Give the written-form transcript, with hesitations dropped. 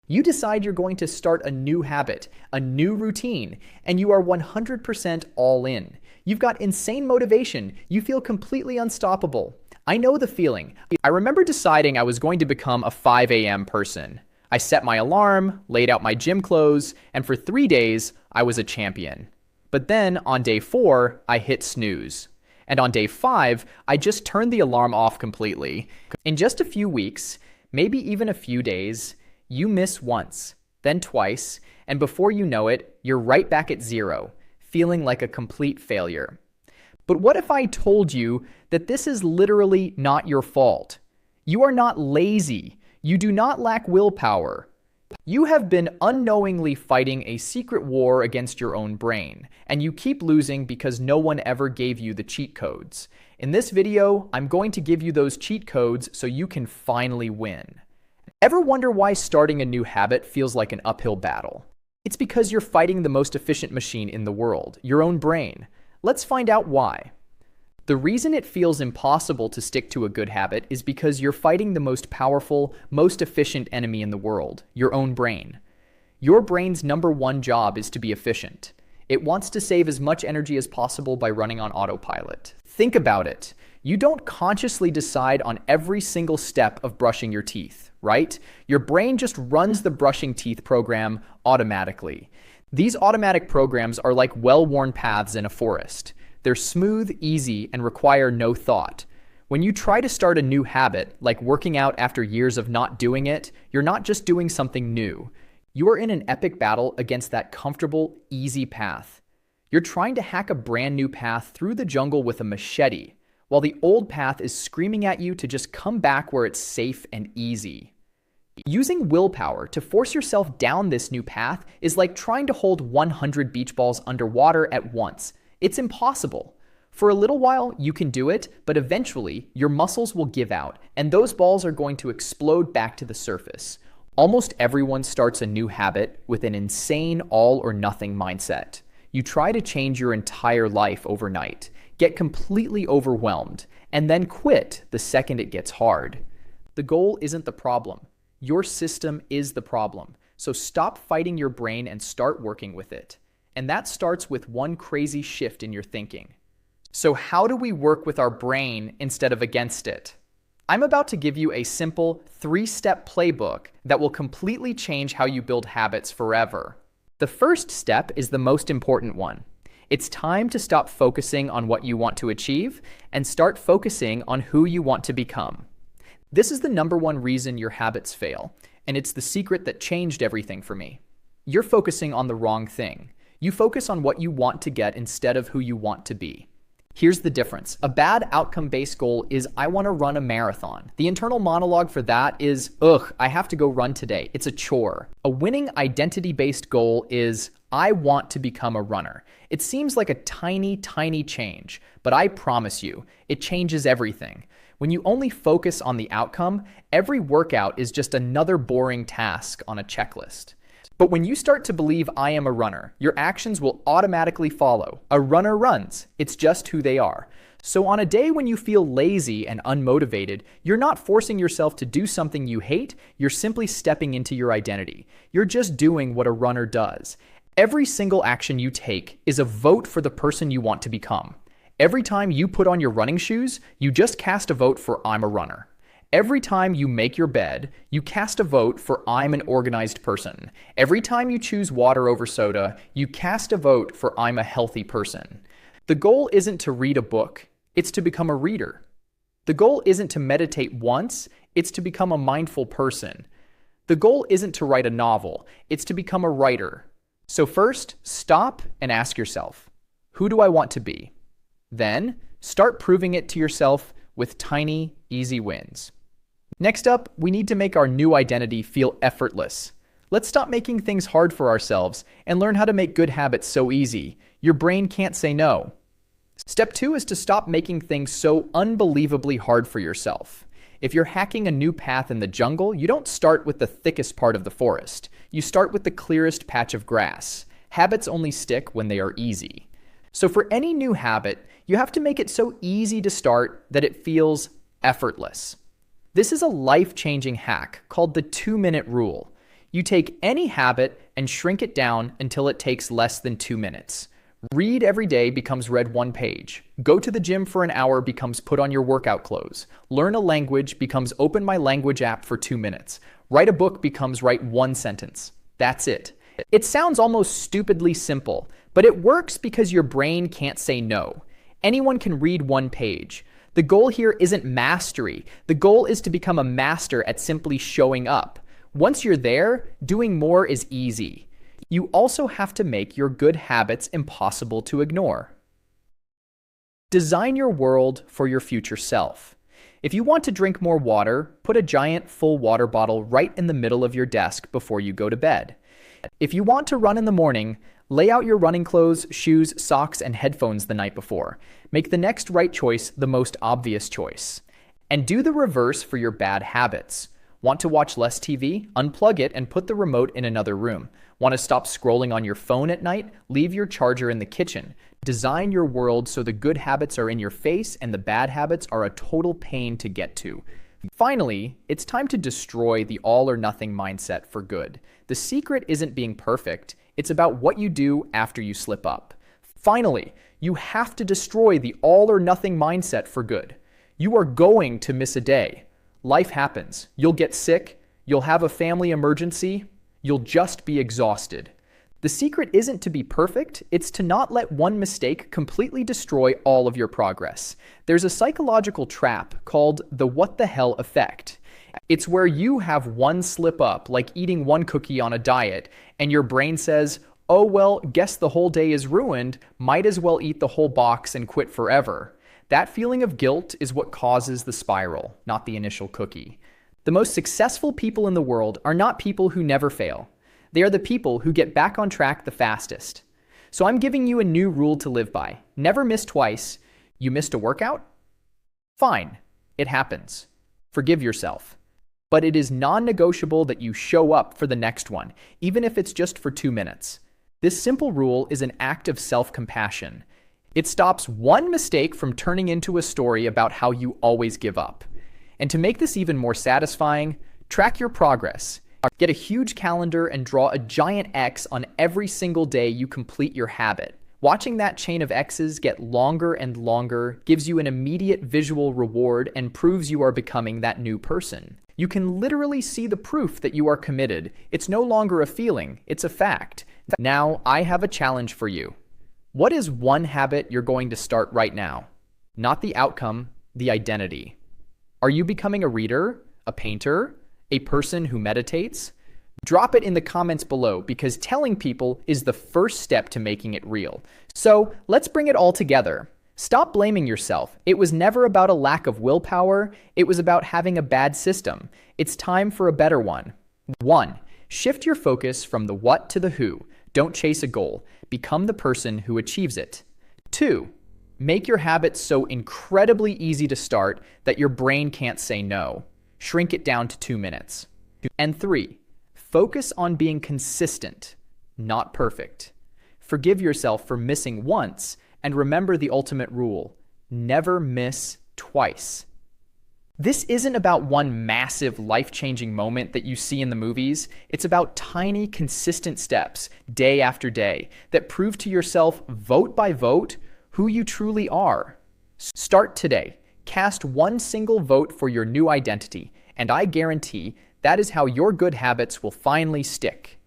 You decide you're going to start a new habit, a new routine, and you are 100% all in. You've got insane motivation. You feel completely unstoppable. I know the feeling. I remember deciding I was going to become a 5 a.m. person. I set my alarm, laid out my gym clothes, and for 3 days, I was a champion. But then on day 4, I hit snooze. And on day 5, I just turned the alarm off completely. In just a few weeks, maybe even a few days, you miss once, then twice, and before you know it, you're right back at 0, feeling like a complete failure. But what if I told you that this is literally not your fault? You are not lazy. You do not lack willpower. You have been unknowingly fighting a secret war against your own brain, and you keep losing because no one ever gave you the cheat codes. In this video, I'm going to give you those cheat codes so you can finally win. Ever wonder why starting a new habit feels like an uphill battle? It's because you're fighting the most efficient machine in the world, your own brain. Let's find out why. The reason it feels impossible to stick to a good habit is because you're fighting the most powerful, most efficient enemy in the world, your own brain. Your brain's #1 job is to be efficient. It wants to save as much energy as possible by running on autopilot. Think about it. You don't consciously decide on every single step of brushing your teeth, right? Your brain just runs the brushing teeth program automatically. These automatic programs are like well-worn paths in a forest. They're smooth, easy, and require no thought. When you try to start a new habit, like working out after years of not doing it, you're not just doing something new. You are in an epic battle against that comfortable, easy path. You're trying to hack a brand new path through the jungle with a machete, while the old path is screaming at you to just come back where it's safe and easy. Using willpower to force yourself down this new path is like trying to hold 100 beach balls underwater at once. It's impossible. For a little while, you can do it, but eventually, your muscles will give out, and those balls are going to explode back to the surface. Almost everyone starts a new habit with an insane all-or-nothing mindset. You try to change your entire life overnight, get completely overwhelmed, and then quit the second it gets hard. The goal isn't the problem. Your system is the problem. So stop fighting your brain and start working with it. And that starts with one crazy shift in your thinking. So how do we work with our brain instead of against it? I'm about to give you a simple 3-step playbook that will completely change how you build habits forever. The first step is the most important one. It's time to stop focusing on what you want to achieve and start focusing on who you want to become. This is the #1 reason your habits fail, and it's the secret that changed everything for me. You're focusing on the wrong thing. You focus on what you want to get instead of who you want to be. Here's the difference. A bad outcome-based goal is, I want to run a marathon. The internal monologue for that is, ugh, I have to go run today. It's a chore. A winning identity-based goal is, I want to become a runner. It seems like a tiny, tiny change, but I promise you, it changes everything. When you only focus on the outcome, every workout is just another boring task on a checklist. But when you start to believe I am a runner, your actions will automatically follow. A runner runs. It's just who they are. So on a day when you feel lazy and unmotivated, you're not forcing yourself to do something you hate, you're simply stepping into your identity. You're just doing what a runner does. Every single action you take is a vote for the person you want to become. Every time you put on your running shoes, you just cast a vote for I'm a runner. Every time you make your bed, you cast a vote for I'm an organized person. Every time you choose water over soda, you cast a vote for I'm a healthy person. The goal isn't to read a book, it's to become a reader. The goal isn't to meditate once, it's to become a mindful person. The goal isn't to write a novel, it's to become a writer. So first, stop and ask yourself, who do I want to be? Then, start proving it to yourself with tiny, easy wins. Next up, we need to make our new identity feel effortless. Let's stop making things hard for ourselves and learn how to make good habits so easy. Your brain can't say no. Step 2 is to stop making things so unbelievably hard for yourself. If you're hacking a new path in the jungle, you don't start with the thickest part of the forest. You start with the clearest patch of grass. Habits only stick when they are easy. So for any new habit, you have to make it so easy to start that it feels effortless. This is a life-changing hack called the 2-minute rule. You take any habit and shrink it down until it takes less than 2 minutes. Read every day becomes read one page. Go to the gym for an hour becomes put on your workout clothes. Learn a language becomes open my language app for 2 minutes. Write a book becomes write one sentence. That's it. It sounds almost stupidly simple, but it works because your brain can't say no. Anyone can read one page. The goal here isn't mastery. The goal is to become a master at simply showing up. Once you're there, doing more is easy. You also have to make your good habits impossible to ignore. Design your world for your future self. If you want to drink more water, put a giant full water bottle right in the middle of your desk before you go to bed. If you want to run in the morning, lay out your running clothes, shoes, socks, and headphones the night before. Make the next right choice the most obvious choice. And do the reverse for your bad habits. Want to watch less TV? Unplug it and put the remote in another room. Want to stop scrolling on your phone at night? Leave your charger in the kitchen. Design your world so the good habits are in your face and the bad habits are a total pain to get to. Finally, it's time to destroy the all or nothing mindset for good. The secret isn't being perfect, it's about what you do after you slip up. Finally, you have to destroy the all or nothing mindset for good. You are going to miss a day. Life happens. You'll get sick, you'll have a family emergency, you'll just be exhausted. The secret isn't to be perfect, it's to not let one mistake completely destroy all of your progress. There's a psychological trap called the what the hell effect. It's where you have one slip up, like eating one cookie on a diet, and your brain says, oh well, guess the whole day is ruined, might as well eat the whole box and quit forever. That feeling of guilt is what causes the spiral, not the initial cookie. The most successful people in the world are not people who never fail. They are the people who get back on track the fastest. So I'm giving you a new rule to live by. Never miss twice. You missed a workout? Fine, it happens. Forgive yourself. But it is non-negotiable that you show up for the next one, even if it's just for 2 minutes. This simple rule is an act of self-compassion. It stops one mistake from turning into a story about how you always give up. And to make this even more satisfying, track your progress. Get a huge calendar and draw a giant X on every single day you complete your habit. Watching that chain of X's get longer and longer gives you an immediate visual reward and proves you are becoming that new person. You can literally see the proof that you are committed. It's no longer a feeling, it's a fact. Now, I have a challenge for you. What is one habit you're going to start right now? Not the outcome, the identity. Are you becoming a reader, a painter, a person who meditates? Drop it in the comments below because telling people is the first step to making it real. So let's bring it all together. Stop blaming yourself. It was never about a lack of willpower. It was about having a bad system. It's time for a better one. 1. Shift your focus from the what to the who. Don't chase a goal. Become the person who achieves it. 2. Make your habits so incredibly easy to start that your brain can't say no. Shrink it down to 2 minutes. And 3. Focus on being consistent, not perfect. Forgive yourself for missing once and remember the ultimate rule: never miss twice. This isn't about one massive life-changing moment that you see in the movies. It's about tiny, consistent steps, day after day, that prove to yourself, vote by vote, who you truly are. Start today. Cast one single vote for your new identity, and I guarantee that is how your good habits will finally stick.